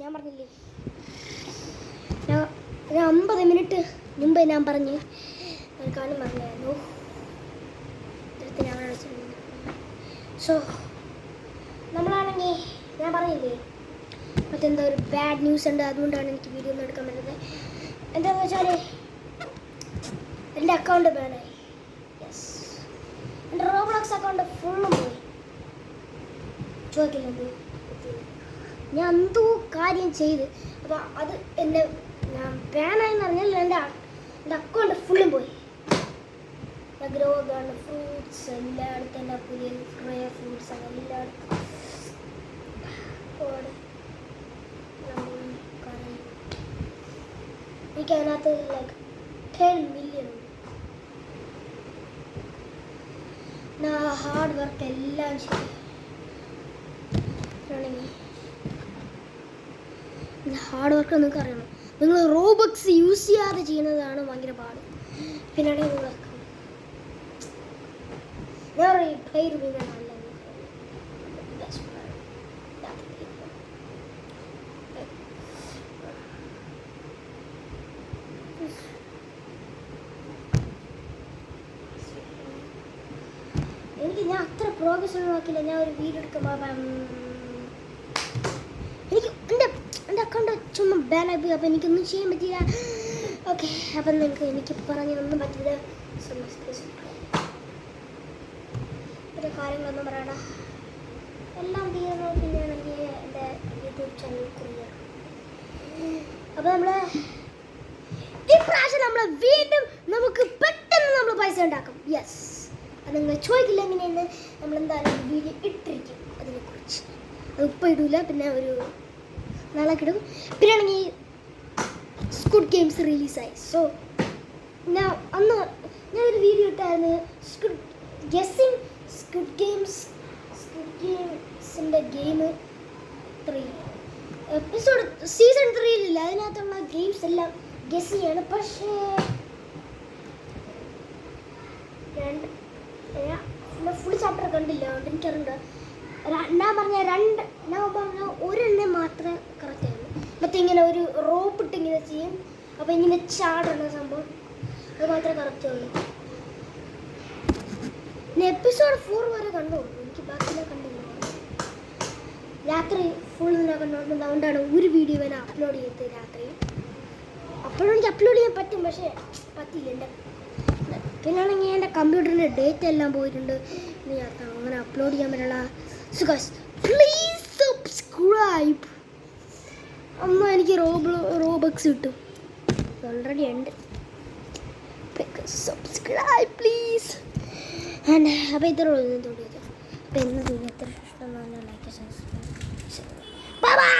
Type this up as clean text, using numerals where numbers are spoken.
ഞാൻ പറഞ്ഞില്ലേ, ഞാൻ 50 മിനിറ്റ് മുമ്പേ ഞാൻ പറഞ്ഞ് കാണും പറഞ്ഞായിരുന്നു. സോ നമ്മളാണെങ്കിൽ ഞാൻ പറഞ്ഞില്ലേ മറ്റെന്തോ ഒരു ബാഡ് ന്യൂസ് ഉണ്ട്, അതുകൊണ്ടാണ് എനിക്ക് വീഡിയോ ഒന്നും എടുക്കാൻ പറ്റുന്നത്. എന്താണെന്ന് വെച്ചാൽ എൻ്റെ അക്കൗണ്ട് ബാനായി. യെസ്, എൻ്റെ റോബ്ലോക്സ് അക്കൗണ്ട് ഫുള്ളും പോയി. ചോദിക്കില്ല, ഞാൻ എന്തോ കാര്യം ചെയ്ത് അപ്പോൾ അത് എൻ്റെ ഞാൻ ബാനായെന്ന് പറഞ്ഞാൽ എൻ്റെ അക്കൗണ്ട് ഫുള്ളും പോയി. ഗ്രോ ഗാർഡൻ ഫ്രൂട്ട്സ് എല്ലായിടത്തും, എൻ്റെ പുതിയ കുറേ ഫ്രൂട്ട്സ് എല്ലായിടത്തും. എനിക്ക് അതിനകത്ത് ലൈക്ക് 10 മില്യൺ ഉണ്ട്. ഞാൻ ഹാർഡ് വർക്ക് എല്ലാം ചെയ്യണമെങ്കിൽ ഹാർഡ് വർക്ക് നിങ്ങൾക്ക് അറിയണം. നിങ്ങൾ റോബക്സ് യൂസ് ചെയ്യാതെ ചെയ്യുന്നതാണ് ഭയങ്കര പാട്. പിന്നാണെങ്കിൽ നിങ്ങൾ ഞാൻ പേര് പിന്നെ നല്ല എനിക്ക് ഞാൻ അത്ര പ്രോഗ്രസ് ഒന്നും നോക്കില്ല. ഞാൻ ഒരു വീഡിയോ എടുക്കുമ്പോൾ എനിക്ക് എൻ്റെ അക്കൗണ്ട് ചുമ്മാ ബാനായി പോയി. അപ്പോൾ എനിക്കൊന്നും ചെയ്യാൻ പറ്റില്ല. ഓക്കെ, അപ്പം എനിക്ക് പറഞ്ഞൊന്നും പറ്റില്ല. ഒരു കാര്യങ്ങളൊന്നും പറയണ്ട, എല്ലാം തീരുന്നു. പിന്നെ എനിക്ക് എൻ്റെ യൂട്യൂബ് ചാനൽ ക്രിയർ. അപ്പോൾ ഇപ്രാവശ്യം വീണ്ടും നമുക്ക് പെട്ടെന്ന് നമ്മൾ പൈസ ഉണ്ടാക്കും. യെസ്, അത് നിങ്ങൾ ചോദിക്കില്ല എങ്ങനെയാണ്. നമ്മളെന്തായാലും വീഡിയോ ഇട്ടിരിക്കും അതിനെക്കുറിച്ച്. അത് ഇപ്പോൾ ഇടൂല, പിന്നെ ഒരു നാളെ ഇടും. പിന്നെ ആണെങ്കിൽ സ്ക്വിഡ് ഗെയിംസ് റിലീസായി. സോ ഞാൻ ഒരു വീഡിയോ ഇട്ടായിരുന്നു, സ്ക്വിഡ് ഗെയിംസിൻ്റെ ഗെയിം 3 എപ്പിസോഡ് സീസൺ 3 അതിനകത്തുള്ള ഗെയിംസ് എല്ലാം ഗെസ് ചെയ്യാണ്. പക്ഷേ ഫുൾ ചാപ്റ്റർ കണ്ടില്ല, അതുകൊണ്ട് എനിക്കറിയില്ല. ഞാൻ പറഞ്ഞ ഒരെണ്ണം മാത്രമേ കറക്റ്റ് ആയുള്ളൂ. മറ്റേ ഇങ്ങനെ ഒരു റോപ്പ് ഇട്ട് ഇങ്ങനെ ചെയ്യും, അപ്പോൾ ഇങ്ങനെ ചാടുന്ന സംഭവം, അത് മാത്രമേ കറക്റ്റ് ഉള്ളൂ. എപ്പിസോഡ് 4 വരെ കണ്ടോളൂ, എനിക്ക് ബാക്കിയെല്ലാം കണ്ടില്ല. രാത്രി ഫുൾ ഞാൻ കണ്ടോണ്ട്, അതുകൊണ്ടാണ് ഒരു വീഡിയോ ഞാൻ അപ്ലോഡ് ചെയ്തത് രാത്രി. അപ്പോഴും എനിക്ക് അപ്ലോഡ് ചെയ്യാൻ പറ്റും, പക്ഷേ പറ്റില്ല. പിന്നാണെങ്കിൽ എൻ്റെ കമ്പ്യൂട്ടറിൻ്റെ ഡേറ്റ എല്ലാം പോയിട്ടുണ്ട്. അങ്ങനെ അപ്ലോഡ് ചെയ്യാൻ പറ്റില്ല. So guys, please subscribe. അമ്മ എനിക്ക് റോബക്സ് കിട്ടും, ഓൾറെഡി ഉണ്ട്. Subscribe please. അപ്പോൾ ഇത്ര തോന്നിയത്. അപ്പോൾ എന്ന് തോന്നി എത്ര ഇഷ്ടം ലൈക്ക്. Bye bye.